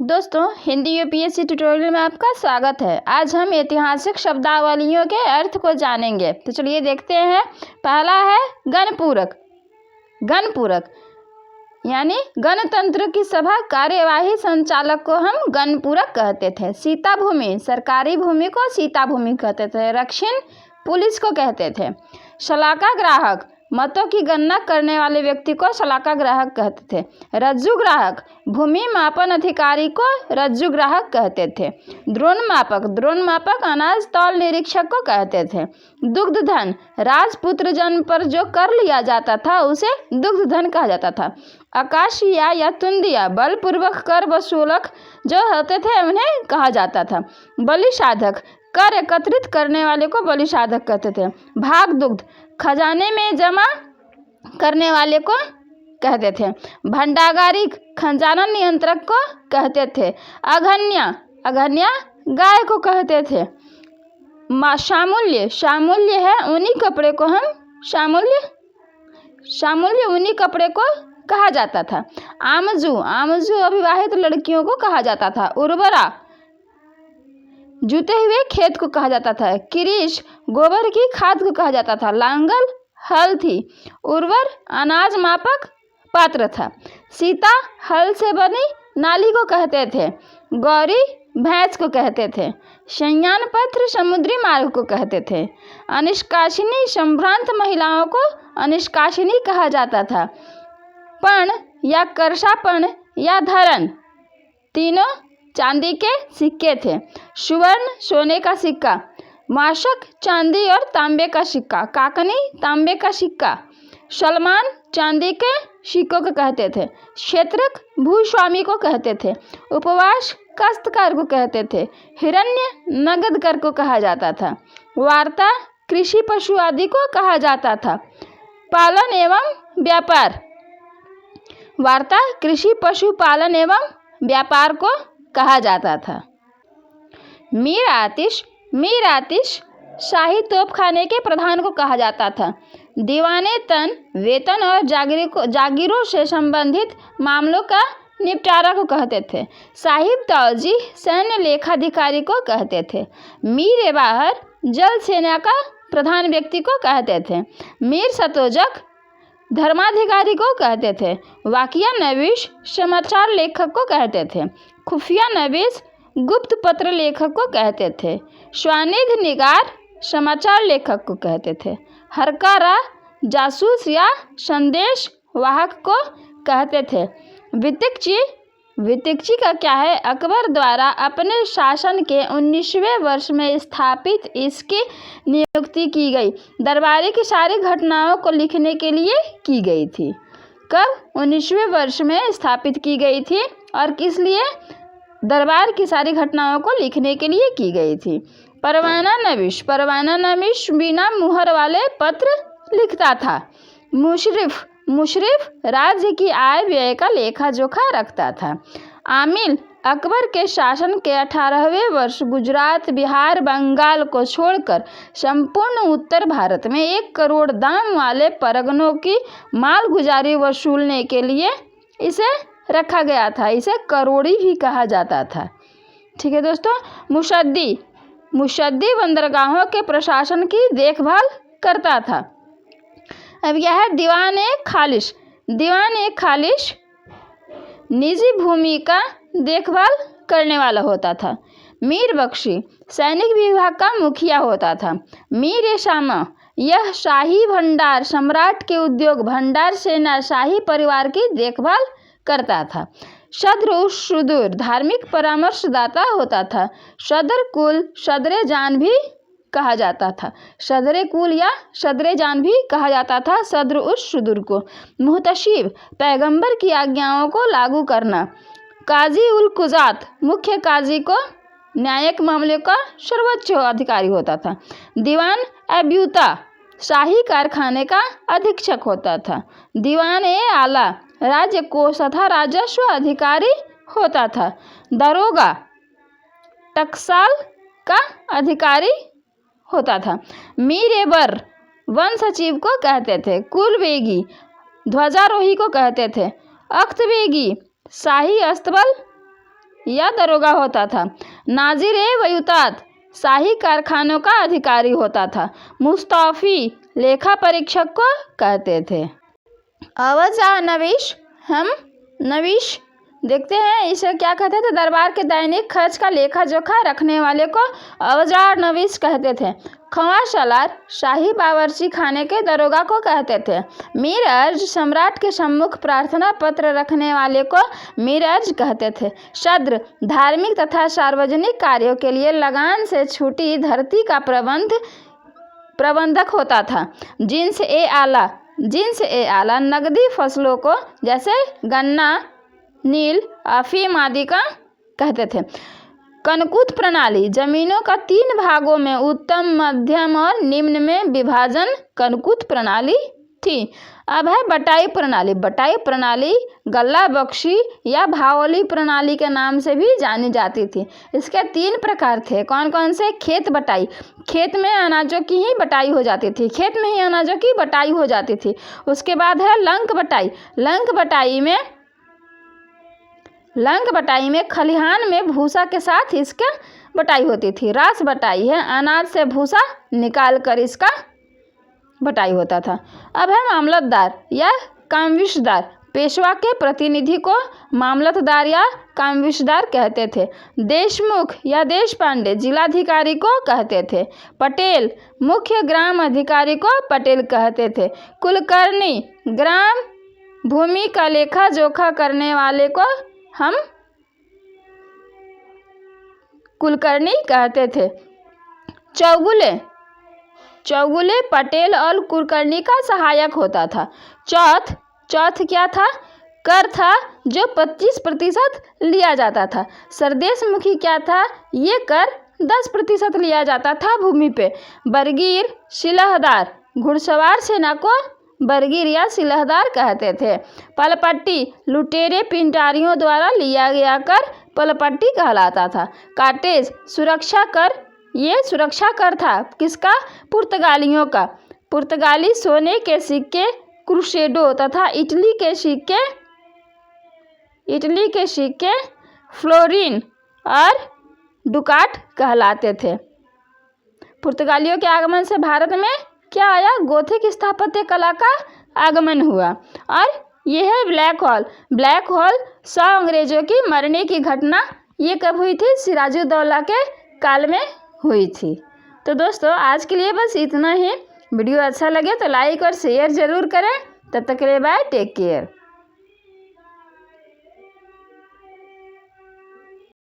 दोस्तों, Hindi UPSC tutorial में आपका स्वागत है। आज हम ऐतिहासिक शब्दावलियों के अर्थ को जानेंगे। तो चलिए देखते हैं। पहला है गणपूरक। गणपूरक यानी गणतंत्र की सभा कार्यवाही संचालक को हम गणपूरक कहते थे। सीता भूमि, सरकारी भूमि को सीता भूमि कहते थे। रक्षिण पुलिस को कहते थे। शलाका ग्राहक, मतों की गणना करने वाले व्यक्ति को शलाका ग्राहक कहते थे। रज्जु ग्राहक, भूमि मापन अधिकारी को रज्जु ग्राहक कहते थे। द्रोण मापक अनाज तौल निरीक्षक को कहते थे। दुग्धधन, राजपुत्र जन्म पर जो कर लिया जाता था उसे दुग्धधन कहा जाता था। आकाशिया या तुंदिया, बलपूर्वक कर वसूलक जो होते थे उन्हें कहा जाता था। बलि साधक, कर एकत्रित करने वाले को बलि साधक कहते थे। भाग दुग्ध, खजाने में जमा करने वाले को कहते थे। भंडागारिक, खजाना नियंत्रक को कहते थे। अघन्या गाय को कहते थे। शामूल्य है ऊनी कपड़े को हम शामूल्य ऊनी कपड़े को कहा जाता था। आमजू अविवाहित लड़कियों को कहा जाता था। उर्वरा, जुते हुए खेत को कहा जाता था। किरीश, गोबर की खाद को कहा जाता था। लांगल, हल थी। उर्वर, अनाज मापक पात्र था। सीता, हल से बनी नाली को कहते थे। गौरी, भैंस को कहते थे। शय्यान पत्र, समुद्री मार्ग को कहते थे। अनिष्कासिनी, संभ्रांत महिलाओं को अनिष्कासिनी कहा जाता था। पण या करशापण या धरन, तीनों चांदी के सिक्के थे। सुवर्ण, सोने का सिक्का। माशक, चांदी और तांबे का सिक्का। काकनी, तांबे का सिक्का। सलमान, चांदी के सिक्कों को कहते थे। क्षेत्रक, भूस्वामी को कहते थे। उपवास, काश्तकार को कहते थे। हिरण्य, नगद कर को कहा जाता था। वार्ता, कृषि पशु आदि को कहा जाता था। पालन एवं व्यापार, वार्ता कृषि पशु पालन एवं व्यापार को कहा जाता था। मीर आतिश शाही तोपखाने के प्रधान को कहा जाता था। दीवाने तन, वेतन और जागीरों से संबंधित मामलों का निपटारा को कहते थे। साहिब तौजी, सैन्य लेखाधिकारी को कहते थे। मीर बाहर, जल सेना का प्रधान व्यक्ति को कहते थे। मीर सतोजक, धर्माधिकारी को कहते थे। वाकिया नवीश, समाचार लेखक को कहते थे। खुफिया नवीस, गुप्त पत्र लेखक को कहते थे। स्वानिध निगार, समाचार लेखक को कहते थे। हरकारा, जासूस या संदेश वाहक को कहते थे। वितिकची का क्या है? अकबर द्वारा अपने शासन के 19वें वर्ष में स्थापित इसकी नियुक्ति की गई। दरबारी की सारी घटनाओं को लिखने के लिए की गई थी। कब? 19वें वर्ष में स्थापित की गई थी और किस लिए? दरबार की सारी घटनाओं को लिखने के लिए की गई थी। परवाना नवीश बिना मुहर वाले पत्र लिखता था। मुशरिफ राज्य की आय व्यय का लेखा जोखा रखता था। आमिल, अकबर के शासन के 18वें वर्ष गुजरात, बिहार, बंगाल को छोड़कर संपूर्ण उत्तर भारत में 1 करोड़ दाम वाले परगनों की मालगुजारी वसूलने के लिए इसे रखा गया था। इसे करोड़ी भी कहा जाता था। ठीक है दोस्तों। मुशद्दी बंदरगाहों के प्रशासन की देखभाल करता था। अब यह है दीवान ए खालिश निजी भूमि का देखभाल करने वाला होता था। मीर बख्शी, सैनिक विभाग का मुखिया होता था। मीर ए शामा, यह शाही भंडार, सम्राट के उद्योग भंडार सेना शाही परिवार की देखभाल करता था। शद्र उस सुदूर, धार्मिक परामर्शदाता होता था। सदर कुल, सदरे जान भी कहा जाता था। सदरे कुल या सदरे जान भी कहा जाता था सदर उस सुदूर को। मुहतशिब, पैगंबर की आज्ञाओं को लागू करना। काजी उल कुजात, मुख्य काजी को न्यायिक मामले का सर्वोच्च अधिकारी होता था। दीवान अब्यूता, शाही कारखाने का अधीक्षक होता था। दीवान ए आला, राज्य कोष तथा राजस्व अधिकारी होता था। दरोगा, टकसाल का अधिकारी होता था। मीर ए बर, वन सचिव को कहते थे। कुलबेगी, ध्वजारोही को कहते थे। अख्तबेगी, शाही अस्तबल या दरोगा होता था। नाजिर ए वयुतात शाही कारखानों का अधिकारी होता था। मुस्ताफी लेखा परीक्षक को कहते थे। अवजा नविश, हम नविश देखते हैं इसे क्या कहते थे। दरबार के दैनिक खर्च का लेखा जोखा रखने वाले को अवजार नविश कहते थे। खवा सलार शाही बावर्ची खाने के दरोगा को कहते थे। मीरर्ज सम्राट के सम्मुख प्रार्थना पत्र रखने वाले को मीरर्ज कहते थे। शद्र धार्मिक तथा सार्वजनिक कार्यों के लिए लगान से छूटी धरती का प्रबंधक होता था। जिन्स ए आला नकदी फसलों को जैसे गन्ना, नील, अफीम आदि का कहते थे। कनकुत प्रणाली जमीनों का 3 भागों में उत्तम, मध्यम और निम्न में विभाजन कनकुत प्रणाली थी। अब है बटाई प्रणाली। बटाई प्रणाली गल्ला बख्शी या भावली प्रणाली के नाम से भी जानी जाती थी। इसके 3 प्रकार थे। कौन कौन से? खेत बटाई, खेत में अनाजों की ही बटाई हो जाती थी, खेत में ही अनाजों की बटाई हो जाती थी। उसके बाद है लंक बटाई। लंक बटाई में खलिहान में भूसा के साथ इसका बटाई होती थी। रास बटाई है, अनाज से भूसा निकाल कर इसका बटाई होता था। अब है मामलतदार या कामविशदार। पेशवा के प्रतिनिधि को मामलतदार या कामविशदार कहते थे। देशमुख या देशपांडे जिलाधिकारी को कहते थे। पटेल मुख्य ग्राम अधिकारी को पटेल कहते थे। कुलकर्णी ग्राम भूमि का लेखा जोखा करने वाले को हम कुलकर्णी कहते थे। चौगुले पटेल और कुलकर्णी का सहायक होता था। चौथ क्या था? कर था जो 25% लिया जाता था। सरदेशमुखी क्या था? ये कर 10% लिया जाता था भूमि पे। बरगीर सिलहदार घुड़सवार सेना को बरगीर या सिलहदार कहते थे। पलपट्टी लुटेरे पिंटारियों द्वारा लिया गया कर पलपट्टी कहलाता था। काटेज सुरक्षा कर, ये सुरक्षा कर था किसका? पुर्तगालियों का। पुर्तगाली सोने के सिक्के क्रूसेडो तथा इटली के सिक्के फ्लोरिन और डुकाट कहलाते थे। पुर्तगालियों के आगमन से भारत में क्या आया? गोथिक स्थापत्य कला का आगमन हुआ। और यह है ब्लैक होल 100 अंग्रेजों की मरने की घटना। ये कब हुई थी? सिराजुद्दौला के काल में हुई थी। तो दोस्तों आज के लिए बस इतना ही। वीडियो अच्छा लगे तो लाइक और शेयर ज़रूर करें। तब तक के लिए बाय, टेक केयर।